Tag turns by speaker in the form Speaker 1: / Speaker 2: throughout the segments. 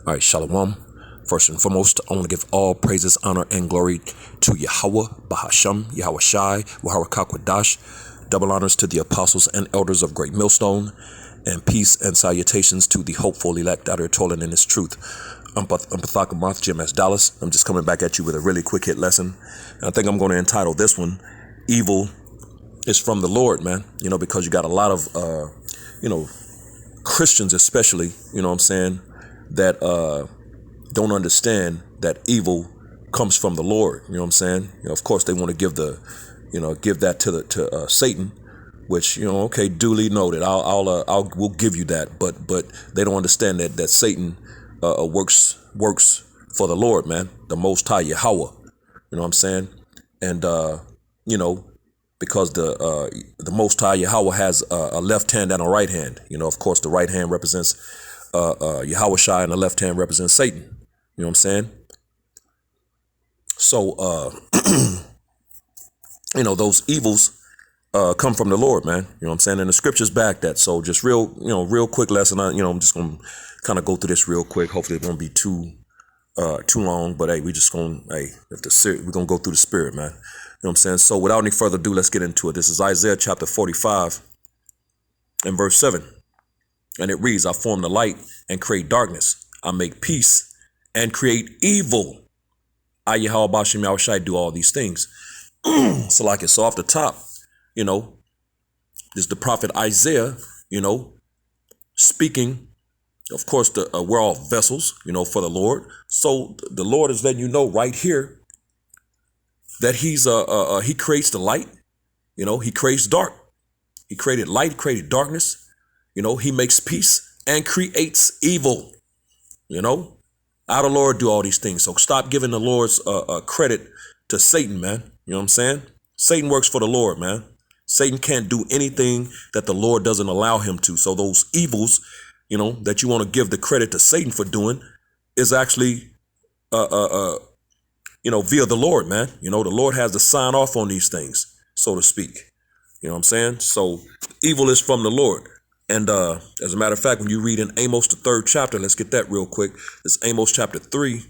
Speaker 1: All right, Shalom. First and foremost, I want to give all praises, honor, and glory to Yahweh, Bahasham, Yahweh Shai, Wahara Kakwadash. Double honors to the apostles and elders of Great Millstone, and peace and salutations to the hopeful elect out here toiling in His truth. I'm Pathakamoth, Jim S. Dallas. I'm just coming back at you with a really quick hit lesson. And I think I'm going to entitle this one, Evil is from the Lord, man. You know, because you got a lot of, Christians especially, you know what I'm saying, that don't understand that evil comes from the Lord. You know what I'm saying? You know, of course, they want to give that to Satan, which, okay, duly noted. We'll give you that, but they don't understand that Satan works for the Lord, man, the Most High Yahweh. You know what I'm saying? And because the Most High Yahweh has a left hand and a right hand. You know, of course, the right hand represents Yahweh Shai, and the left hand represents Satan. You know what I'm saying? So, those evils come from the Lord, man. You know what I'm saying? And the scriptures back that. So just real quick lesson. I'm just going to kind of go through this real quick. Hopefully it won't be too long, but hey, we're going to go through the spirit, man. You know what I'm saying? So without any further ado, let's get into it. This is Isaiah chapter 45 and verse 7. And it reads, I form the light and create darkness. I make peace and create evil. I, Yahweh Bashem Yahushai, do all these things. So off the top, this is the prophet Isaiah, speaking. Of course, we're all vessels, for the Lord. So the Lord is letting you know right here that he creates the light. He creates dark. He created light, created darkness. He makes peace and creates evil. I, the Lord, do all these things. So stop giving the Lord's credit to Satan, man. You know what I'm saying? Satan works for the Lord, man. Satan can't do anything that the Lord doesn't allow him to. So those evils, that you want to give the credit to Satan for doing is actually, via the Lord, man. The Lord has to sign off on these things, so to speak. You know what I'm saying? So evil is from the Lord. And as a matter of fact, when you read in Amos, the 3rd chapter, let's get that real quick. It's Amos chapter 3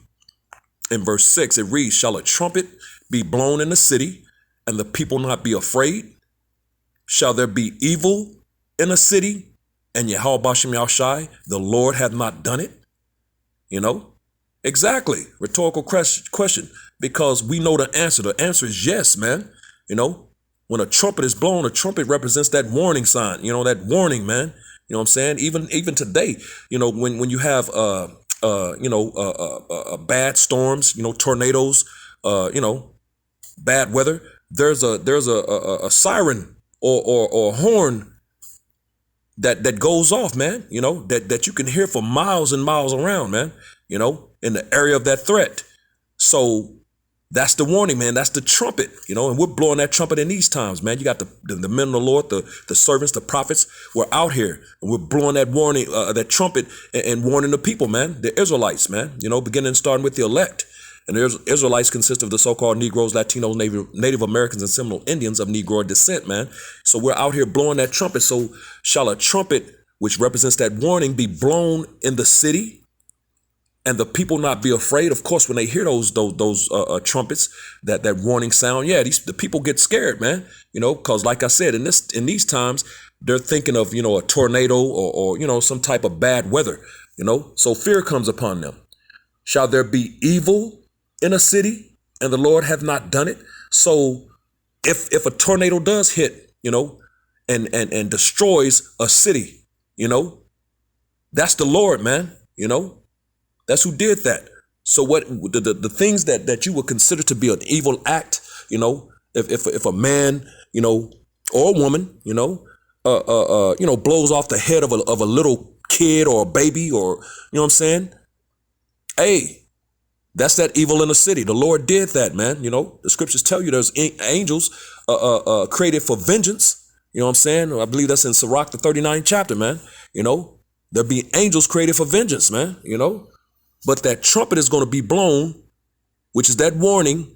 Speaker 1: and verse 6. It reads, shall a trumpet be blown in the city and the people not be afraid? Shall there be evil in a city and Yahweh Bashem Yahushai, the Lord, hath not done it? Exactly. Rhetorical question, because we know the answer. The answer is yes, man. When a trumpet is blown, a trumpet represents that warning sign, that warning, man. You know what I'm saying? Even today, when you have, bad storms, tornadoes, bad weather, there's a siren or a horn that goes off, man, that you can hear for miles and miles around, man, in the area of that threat. So that's the warning, man. That's the trumpet, and we're blowing that trumpet in these times, man. You got the men of the Lord, the servants, the prophets. We're out here and we're blowing that warning, that trumpet and warning the people, man, the Israelites, man, beginning and starting with the elect. And the Israelites consist of the so-called Negroes, Latinos, Native Americans, and Seminole Indians of Negro descent, man. So we're out here blowing that trumpet. So shall a trumpet, which represents that warning, be blown in the city and the people not be afraid? Of course, when they hear those trumpets, that warning sound, the people get scared, man. Because like I said, in these times, they're thinking of a tornado or some type of bad weather. So fear comes upon them. Shall there be evil in a city and the Lord hath not done it? So if a tornado does hit, and destroys a city, that's the Lord, man. That's who did that. So what the things that you would consider to be an evil act, if a man, or a woman, blows off the head of a little kid or a baby, or, what I'm saying? Hey, that's that evil in the city. The Lord did that, man. The scriptures tell you there's angels created for vengeance. You know what I'm saying? I believe that's in Sirach, the 39th chapter, man. There be angels created for vengeance, man. But that trumpet is going to be blown, which is that warning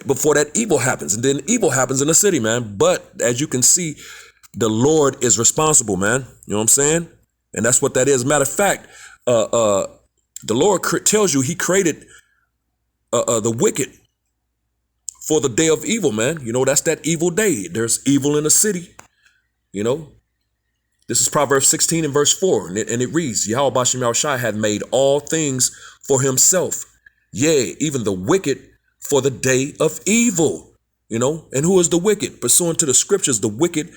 Speaker 1: before that evil happens. And then evil happens in the city, man. But as you can see, the Lord is responsible, man. You know what I'm saying? And that's what that is. Matter of fact, The Lord tells you he created the wicked for the day of evil, man. You know, that's that evil day. There's evil in the city, you know. This is Proverbs 16 and verse 4, and it reads, Yahweh Bashem Yahushai hath made all things for himself, yea, even the wicked for the day of evil, you know. And who is the wicked? Pursuant to the scriptures, the wicked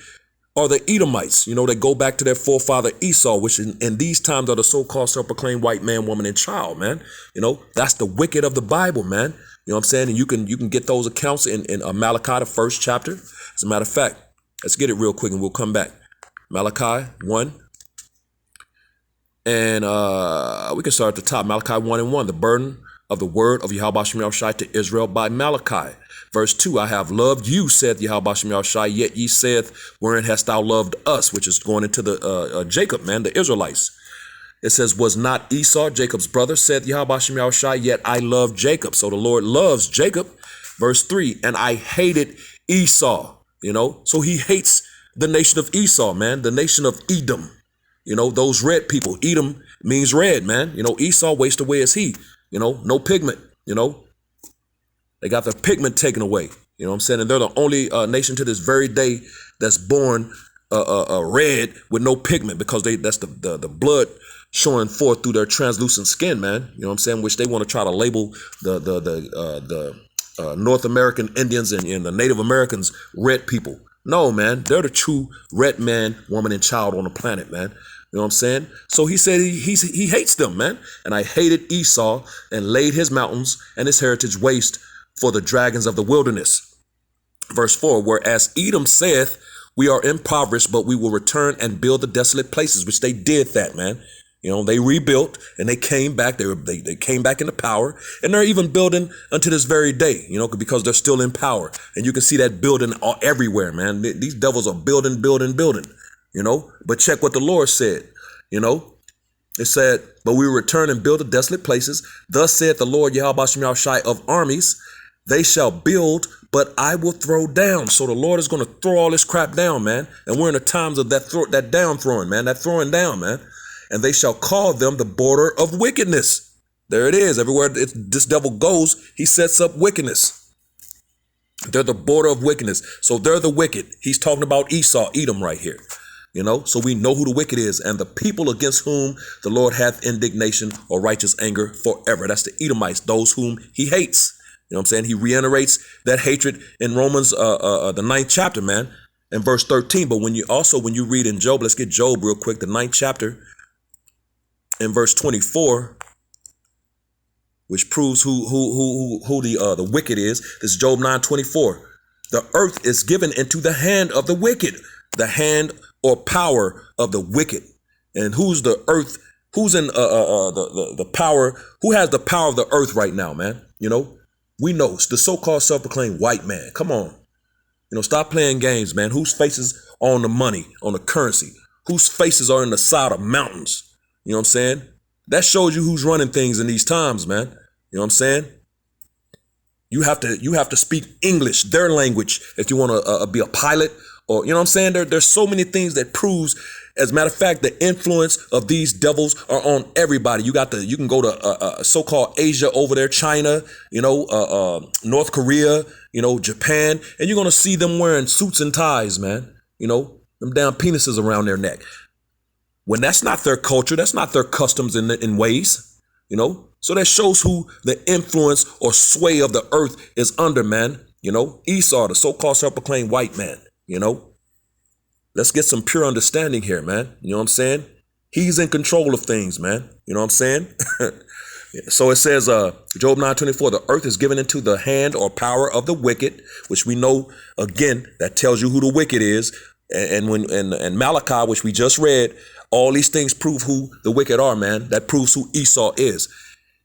Speaker 1: are the Edomites, you know, that go back to their forefather Esau, which in these times are the so-called self-proclaimed white man, woman, and child, man. You know, that's the wicked of the Bible, man. You know what I'm saying? And you can get those accounts in Malachi, the first chapter. As a matter of fact, let's get it real quick and we'll come back. Malachi 1. And we can start at the top. Malachi 1 and 1. The burden of the word of Yahweh Bashem Yahushai to Israel by Malachi. Verse 2, I have loved you, saith Yahweh Bashem Yahushai, yet ye saith, wherein hast thou loved us? Which is going into the Jacob, man, the Israelites. It says, was not Esau Jacob's brother, saith Yahweh Bashem Yahushai, yet I love Jacob. So the Lord loves Jacob. Verse 3, and I hated Esau, you know. So he hates the nation of Esau, man, the nation of Edom. You know, those red people. Edom means red, man. You know, Esau wastes away as he, you know, no pigment, you know. They got their pigment taken away. You know what I'm saying? And they're the only nation to this very day that's born red with no pigment, because that's the blood showing forth through their translucent skin, man. You know what I'm saying? Which they want to try to label the North American Indians and the Native Americans red people. No, man, they're the true red man, woman, and child on the planet, man. You know what I'm saying? So he said he hates them, man. And I hated Esau and laid his mountains and his heritage waste for the dragons of the wilderness. Verse 4, whereas Edom saith, we are impoverished, but we will return and build the desolate places, which they did that, man. You know, they rebuilt and they came back. They came back into power, and they're even building unto this very day, you know, because they're still in power. And you can see that building everywhere, man. These devils are building, you know. But check what the Lord said, you know. It said, but we will return and build the desolate places. Thus saith the Lord Yahweh Bashem Yahushai of armies, they shall build, but I will throw down. So the Lord is going to throw all this crap down, man. And we're in the times of that down throwing, man, that throwing down, man. And they shall call them the border of wickedness. There it is. Everywhere this devil goes, he sets up wickedness. They're the border of wickedness. So they're the wicked. He's talking about Esau, Edom right here. You know, so we know who the wicked is, and the people against whom the Lord hath indignation or righteous anger forever. That's the Edomites, those whom he hates. You know what I'm saying? He reiterates that hatred in Romans, the 9th chapter, man, in verse 13. But when you read in Job, let's get Job real quick, the 9th chapter, in verse 24, which proves who the wicked is. This is Job 9:24. The earth is given into the hand of the wicked, the hand or power of the wicked. And who's the earth? Who's in the power? Who has the power of the earth right now, man? You know, we know it's the so-called self-proclaimed white man. Come on, you know, stop playing games, man. Whose faces are on the money, on the currency? Whose faces are in the side of mountains? You know what I'm saying? That shows you who's running things in these times, man. You know what I'm saying? You have to speak English, their language, if you want to be a pilot, or, you know what I'm saying? There's so many things that proves, as a matter of fact, the influence of these devils are on everybody. You can go to so-called Asia over there, China, you know, North Korea, you know, Japan, and you're going to see them wearing suits and ties, man. You know, them damn penises around their neck. When that's not their culture, that's not their customs in ways, you know. So that shows who the influence or sway of the earth is under, man. You know, Esau, the so-called self-proclaimed white man, you know. Let's get some pure understanding here, man. You know what I'm saying? He's in control of things, man. You know what I'm saying? So it says, Job 9:24, the earth is given into the hand or power of the wicked, which we know, again, that tells you who the wicked is. And Malachi, which we just read, all these things prove who the wicked are, man. That proves who Esau is.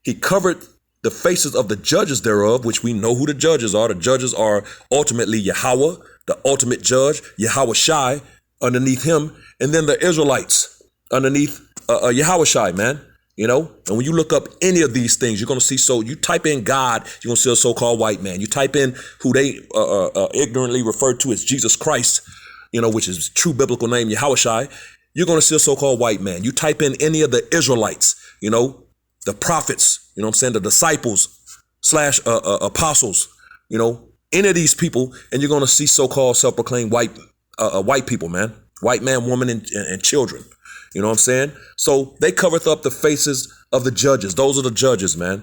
Speaker 1: He covered the faces of the judges thereof, which we know who the judges are. The judges are ultimately Yahweh, the ultimate judge, Yahweh Shai, underneath him, and then the Israelites underneath Yahweh Shai, man. You know, and when you look up any of these things, you're going to see, so you type in God, you're going to see a so-called white man. You type in who they ignorantly refer to as Jesus Christ, you know, which is true biblical name, Yahweh Shai, you're going to see a so-called white man. You type in any of the Israelites, you know, the prophets, you know what I'm saying, the disciples slash apostles, you know, any of these people, and you're going to see so-called self-proclaimed white people, man, white man, woman, and children. You know what I'm saying? So they covered up the faces of the judges. Those are the judges, man.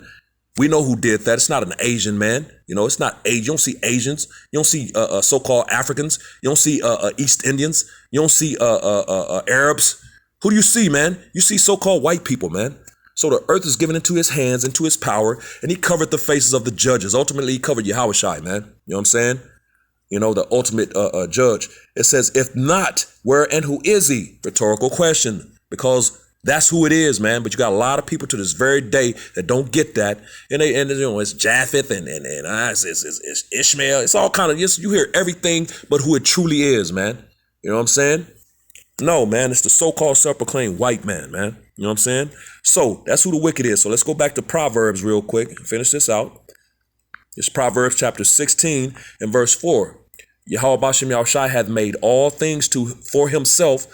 Speaker 1: We know who did that. It's not an Asian man. You know, it's not Asian. You don't see Asians. You don't see so-called Africans. You don't see East Indians. You don't see Arabs. Who do you see, man? You see so-called white people, man. So the earth is given into his hands, into his power, and he covered the faces of the judges. Ultimately, he covered Yahushua, man. You know what I'm saying? You know, the ultimate judge. It says, if not, where and who is he? Rhetorical question, because that's who it is, man. But you got a lot of people to this very day that don't get that. And you know, it's Japheth and it's Ishmael. It's all kind of, you hear everything but who it truly is, man. You know what I'm saying? No, man, it's the so-called self-proclaimed white man, man. You know what I'm saying? So that's who the wicked is. So let's go back to Proverbs real quick and finish this out. It's Proverbs chapter 16 and verse 4. Yahweh Bashem Yahushai hath made all things for himself,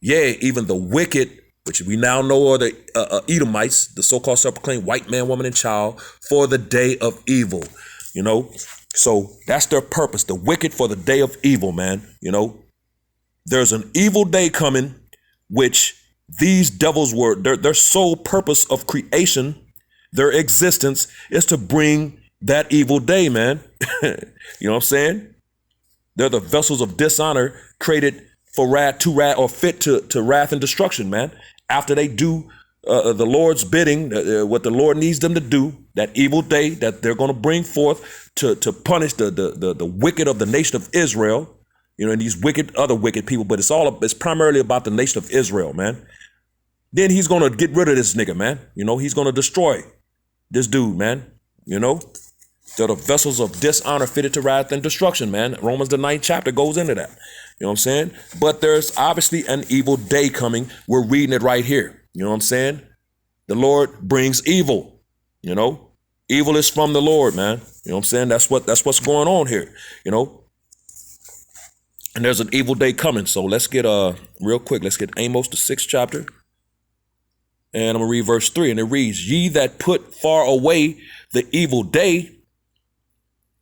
Speaker 1: yea, even the wicked, which we now know are the Edomites, the so-called self-proclaimed white man, woman, and child, for the day of evil. You know, so that's their purpose, the wicked for the day of evil, man. You know, there's an evil day coming, which these devils were, their sole purpose of creation, their existence, is to bring that evil day, man. You know what I'm saying? They're the vessels of dishonor created for wrath, or fit to wrath and destruction, man. After they do the Lord's bidding, what the Lord needs them to do, that evil day that they're going to bring forth to punish the wicked of the nation of Israel, you know, and these other wicked people, but it's primarily about the nation of Israel, man. Then he's going to get rid of this nigga, man. You know, he's going to destroy this dude, man. You know, they're the vessels of dishonor fitted to wrath and destruction, man. Romans the 9th chapter goes into that. You know what I'm saying? But there's obviously an evil day coming. We're reading it right here. You know what I'm saying? The Lord brings evil. You know, evil is from the Lord, man. You know what I'm saying? That's what's going on here. You know, and there's an evil day coming. So let's get real quick. Let's get Amos the 6th chapter. And I'm going to read verse 3, and it reads, ye that put far away the evil day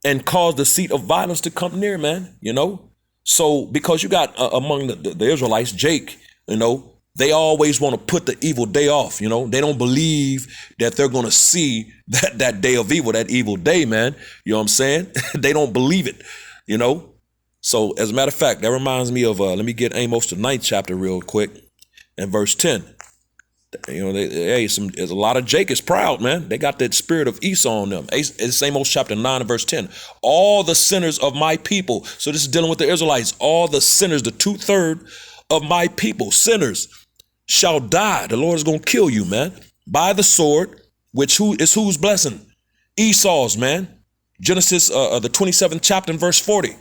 Speaker 1: and cause the seat of violence to come near, man, you know? So because you got among the Israelites, Jake, you know, they always want to put the evil day off, you know? They don't believe that they're going to see that day of evil, that evil day, man. You know what I'm saying? They don't believe it, you know? So as a matter of fact, that reminds me of, let me get Amos the 9th chapter real quick and verse 10. You know, there's a lot of Jake is proud, man. They got that spirit of Esau on them. It's Amos chapter 9 and verse 10. All the sinners of my people. So this is dealing with the Israelites. All the sinners, the 2/3 of my people, sinners, shall die. The Lord is going to kill you, man, by the sword, which whose blessing? Esau's, man. Genesis, the 27th chapter and verse 40.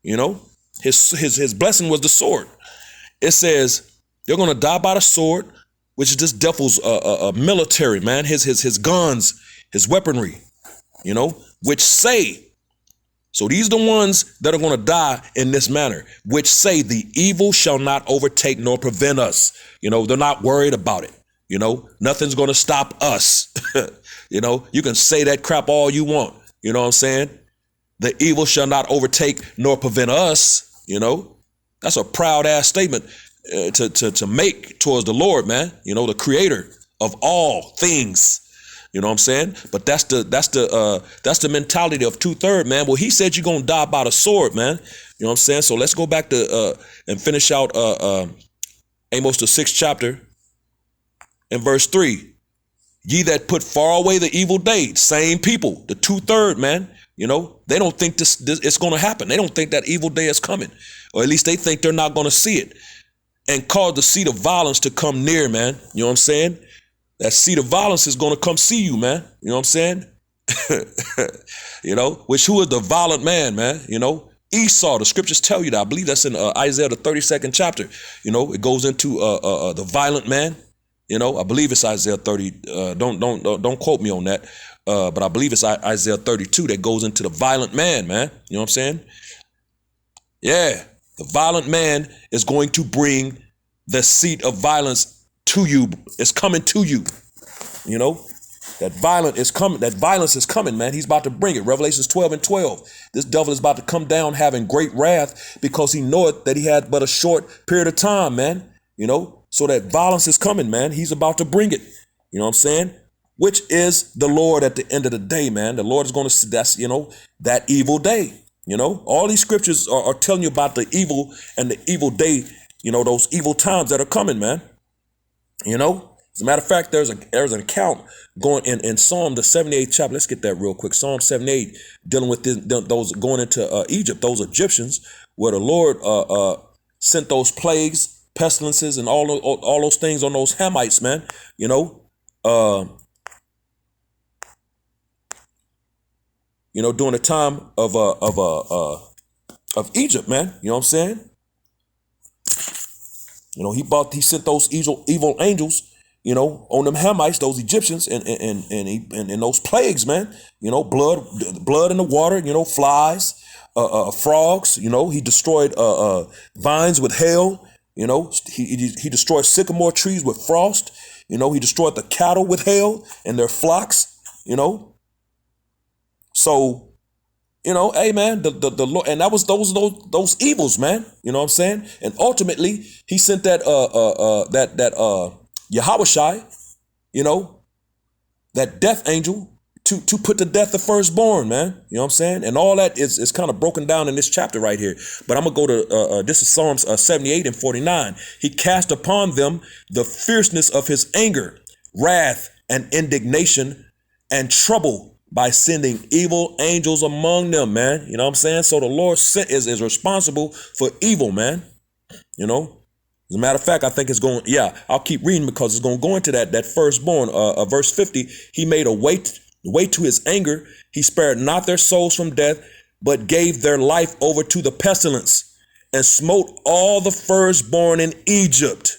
Speaker 1: You know, his blessing was the sword. It says they're going to die by the sword, which is this devil's military, man, his guns, his weaponry, you know, which say, so these are the ones that are going to die in this manner, which say the evil shall not overtake nor prevent us. You know, they're not worried about it. You know, nothing's going to stop us. You know, you can say that crap all you want. You know what I'm saying? The evil shall not overtake nor prevent us. You know, that's a proud ass statement to make towards the Lord, man, you know, the creator of all things. You know what I'm saying? But that's the mentality of 2/3, man. Well, he said you're gonna die by the sword, man. You know what I'm saying? So let's go back to and finish out Amos the 6th chapter and verse 3. Ye that put far away the evil day, same people, the 2/3, man. You know, they don't think this it's gonna happen. They don't think that evil day is coming, or at least they think they're not gonna see it. And cause the seat of violence to come near, man. You know what I'm saying? That seat of violence is going to come see you, man. You know what I'm saying? You know, who is the violent man, man? You know, Esau, the scriptures tell you that. I believe that's in Isaiah, the 32nd chapter. You know, it goes into the violent man. You know, I believe it's Isaiah 30. Don't quote me on that. But I believe it's Isaiah 32 that goes into the violent man, man. You know what I'm saying? Yeah. The violent man is going to bring the seat of violence to you. It's coming to you. You know, that violence is coming. That violence is coming, man. He's about to bring it. Revelations 12:12. This devil is about to come down having great wrath because he knoweth that he had but a short period of time, man. You know, so that violence is coming, man. He's about to bring it. You know what I'm saying? Which is the Lord at the end of the day, man. The Lord is going to, that's, you know, that evil day. You know, all these scriptures are telling you about the evil and the evil day, you know, those evil times that are coming, man. You know, as a matter of fact, there's an account going in Psalm, the 78th chapter. Let's get that real quick. Psalm 78, dealing with those going into Egypt, those Egyptians, where the Lord sent those plagues, pestilences, and all those things on those Hamites, man. You know, during the time of Egypt, man. You know what I'm saying? You know, he sent those evil angels, you know, on them Hamites, those Egyptians, and those plagues, man. You know, blood in the water, you know, flies, frogs. You know, he destroyed vines with hail. You know, he destroyed sycamore trees with frost. You know, he destroyed the cattle with hail and their flocks. You know, so, you know, hey, man, the Lord, and that was those evils, man. You know what I'm saying? And ultimately, he sent that Yahushai, you know, that death angel to put to death the firstborn, man. You know what I'm saying? And all that is kind of broken down in this chapter right here. But I'm gonna go to this is Psalms 78 and 49. He cast upon them the fierceness of his anger, wrath, and indignation, and trouble, by sending evil angels among them, man. You know what I'm saying? So the Lord is responsible for evil, man. You know, as a matter of fact, I think it's going, I'll keep reading because it's going to go into that firstborn. Verse 50, he made a way to his anger. He spared not their souls from death, but gave their life over to the pestilence, and smote all the firstborn in Egypt,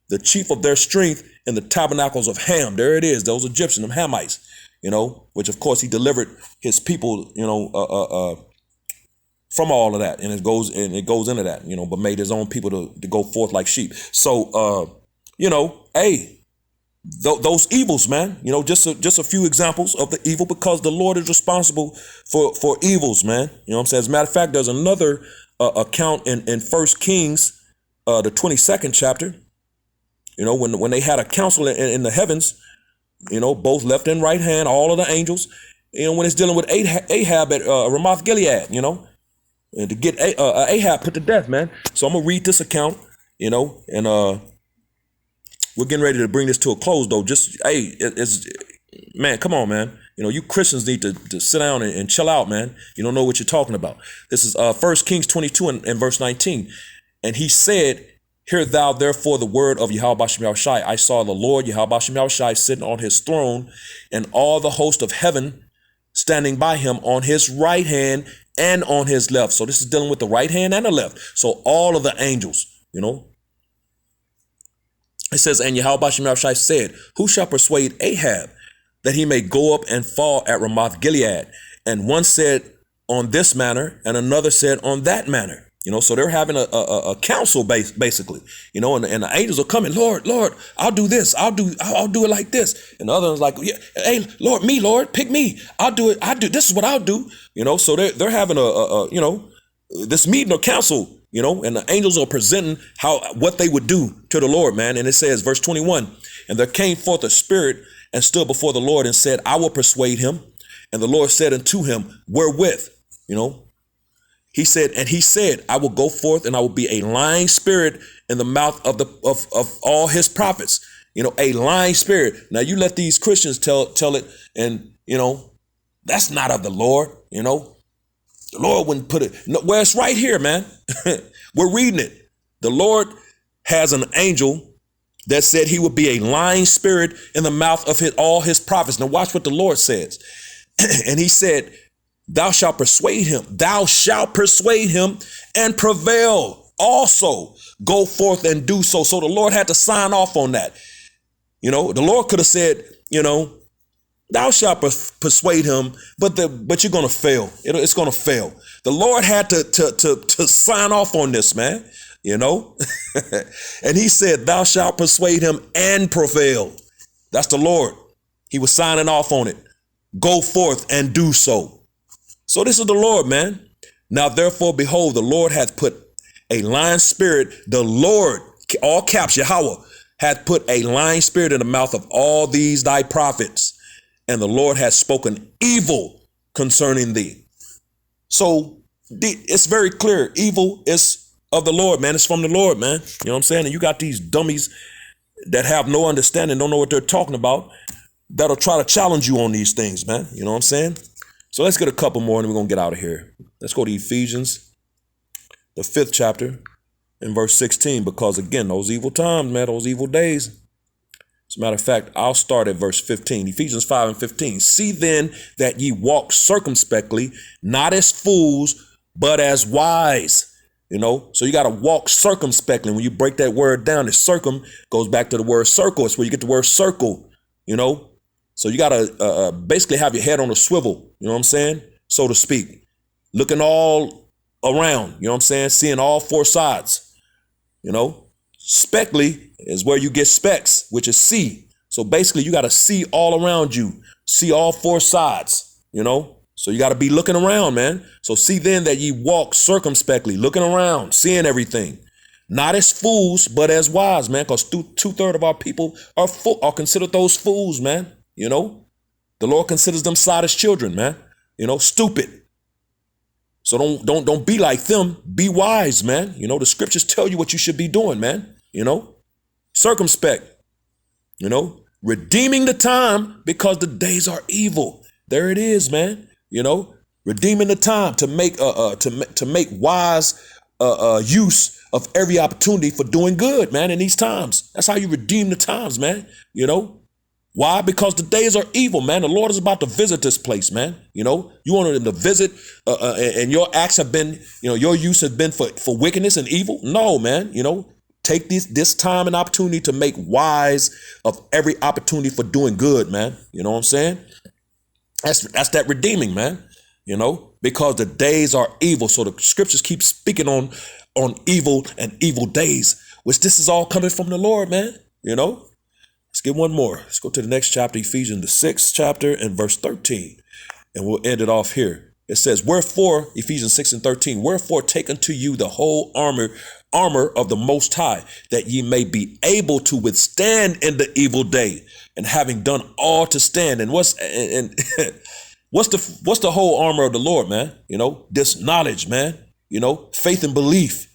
Speaker 1: the chief of their strength, in the tabernacles of Ham. There it is, those Egyptians, them Hamites. You know, which of course he delivered his people, you know, from all of that, and it goes into that, you know, but made his own people to go forth like sheep. So, you know, hey, those evils, man. You know, just a few examples of the evil, because the Lord is responsible for evils, man. You know what I'm saying? As a matter of fact, there's another account in 1 Kings, the 22nd chapter. You know, when they had a council in the heavens. You know, both left and right hand, all of the angels. You know, when it's dealing with Ahab at Ramoth Gilead, you know, and to get Ahab put to death, man. So I'm gonna read this account, you know, and we're getting ready to bring this to a close, though. Just man, come on, man. You know, you Christians need to sit down and chill out, man. You don't know what you're talking about. This is 1 Kings 22 and verse 19, and he said, "Hear thou therefore the word of Yahweh Bashem Yahushai. I saw the Lord Yahweh Bashem Yahushai sitting on his throne, and all the host of heaven standing by him on his right hand and on his left." So this is dealing with the right hand and the left. So all of the angels, you know. It says, "And Yahweh Bashem Yahushai said, Who shall persuade Ahab that he may go up and fall at Ramoth Gilead? And one said on this manner, and another said on that manner." You know, so they're having a council basically, you know, and the angels are coming. Lord, I'll do this. I'll do it like this. And the other one's like, yeah, hey, Lord, pick me. I'll do it. This is what I'll do. You know, so they're having you know, this meeting or council, you know, and the angels are presenting what they would do to the Lord, man. And it says, verse 21, "And there came forth a spirit and stood before the Lord and said, I will persuade him. And the Lord said unto him, Wherewith?" You know, he said, "I will go forth, and I will be a lying spirit in the mouth of all his prophets." You know, a lying spirit. Now you let these Christians tell it, and you know, that's not of the Lord. You know, the Lord wouldn't put it. No, well, it's right here, man. We're reading it. The Lord has an angel that said he would be a lying spirit in the mouth of all his prophets. Now watch what the Lord says. And he said, Thou shalt persuade him and prevail also. Go forth and do so. So the Lord had to sign off on that. You know, the Lord could have said, you know, thou shalt persuade him, but you're going to fail. It's going to fail. The Lord had to sign off on this, man, you know. And he said, thou shalt persuade him and prevail. That's the Lord. He was signing off on it. Go forth and do so. So this is the Lord, man. Now, therefore, behold, the Lord hath put a lying spirit. The Lord, all caps, Yahweh, hath put a lying spirit in the mouth of all these thy prophets. And the Lord hath spoken evil concerning thee. So it's very clear. Evil is of the Lord, man. It's from the Lord, man. You know what I'm saying? And you got these dummies that have no understanding, don't know what they're talking about, that'll try to challenge you on these things, man. You know what I'm saying? So let's get a couple more and we're going to get out of here. Let's go to Ephesians, the 5th chapter, in verse 16, because again, those evil times, man, those evil days. As a matter of fact, I'll start at verse 15, Ephesians 5 and 15. See then that ye walk circumspectly, not as fools, but as wise. You know, so you got to walk circumspectly. When you break that word down, the circum goes back to the word circle. It's where you get the word circle, you know. So you got to basically have your head on a swivel, you know what I'm saying, so to speak. Looking all around, you know what I'm saying, seeing all four sides, you know. Spectly is where you get specs, which is see. So basically you got to see all around you, see all four sides, you know. So you got to be looking around, man. So see then that ye walk circumspectly, looking around, seeing everything. Not as fools, but as wise, man, because 2/3 of our people are considered those fools, man. You know, the Lord considers them sottish children, man. You know, stupid. So don't be like them. Be wise, man. You know, the scriptures tell you what you should be doing, man. You know, circumspect, you know, redeeming the time because the days are evil. There it is, man. You know, redeeming the time to make to make wise use of every opportunity for doing good, man, in these times. That's how you redeem the times, man. You know. Why? Because the days are evil, man. The Lord is about to visit this place, man. You know, you want him to visit and your acts have been, you know, your use has been for wickedness and evil. No, man. You know, take this time and opportunity to make wise of every opportunity for doing good, man. You know what I'm saying? That's that redeeming, man. You know, because the days are evil. So the scriptures keep speaking on evil and evil days, which this is all coming from the Lord, man. You know. Let's get one more. Let's go to the next chapter, Ephesians, the 6th chapter and verse 13. And we'll end it off here. It says, wherefore, Ephesians 6 and 13, wherefore take unto you the whole armor of the Most High, that ye may be able to withstand in the evil day, and having done all to stand. And what's the whole armor of the Lord, man? You know, this knowledge, man. You know, faith and belief,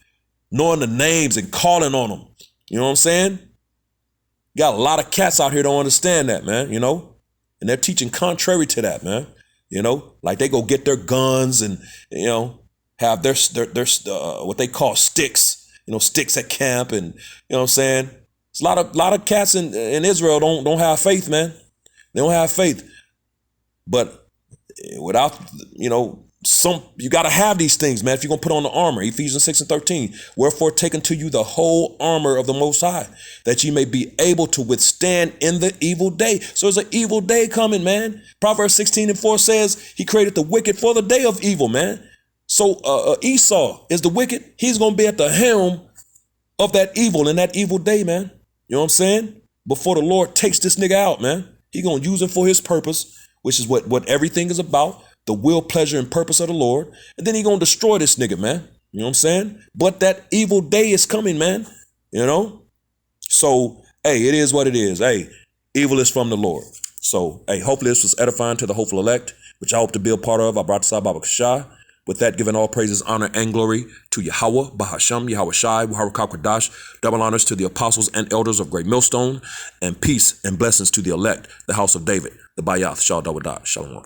Speaker 1: knowing the names and calling on them. You know what I'm saying? Got a lot of cats out here don't understand that, man, you know, and they're teaching contrary to that, man, you know, like they go get their guns and, you know, have their what they call sticks, you know, sticks at camp. And, you know what I'm saying? It's a lot of cats in Israel don't have faith, man. They don't have faith. But without, you know, you got to have these things, man, if you're going to put on the armor. Ephesians 6 and 13. Wherefore take unto you the whole armor of the Most High, that ye may be able to withstand in the evil day. So there's an evil day coming, man. Proverbs 16 and 4 says he created the wicked for the day of evil, man. So Esau is the wicked. He's going to be at the helm of that evil in that evil day, man. You know what I'm saying? Before the Lord takes this nigga out, man, he going to use him for his purpose, which is what everything is about. The will, pleasure, and purpose of the Lord. And then he gonna destroy this nigga, man. You know what I'm saying? But that evil day is coming, man. You know? So, hey, it is what it is. Hey, evil is from the Lord. So, hey, hopefully this was edifying to the hopeful elect, which I hope to be a part of. I brought this out by Shah. With that, giving all praises, honor, and glory to Yahweh, Bahasham, Yahweh Shai, Yahweh Kakwadash, double honors to the apostles and elders of Great Millstone, and peace and blessings to the elect, the house of David, the Bayath, Shal Dawadah, Shalom.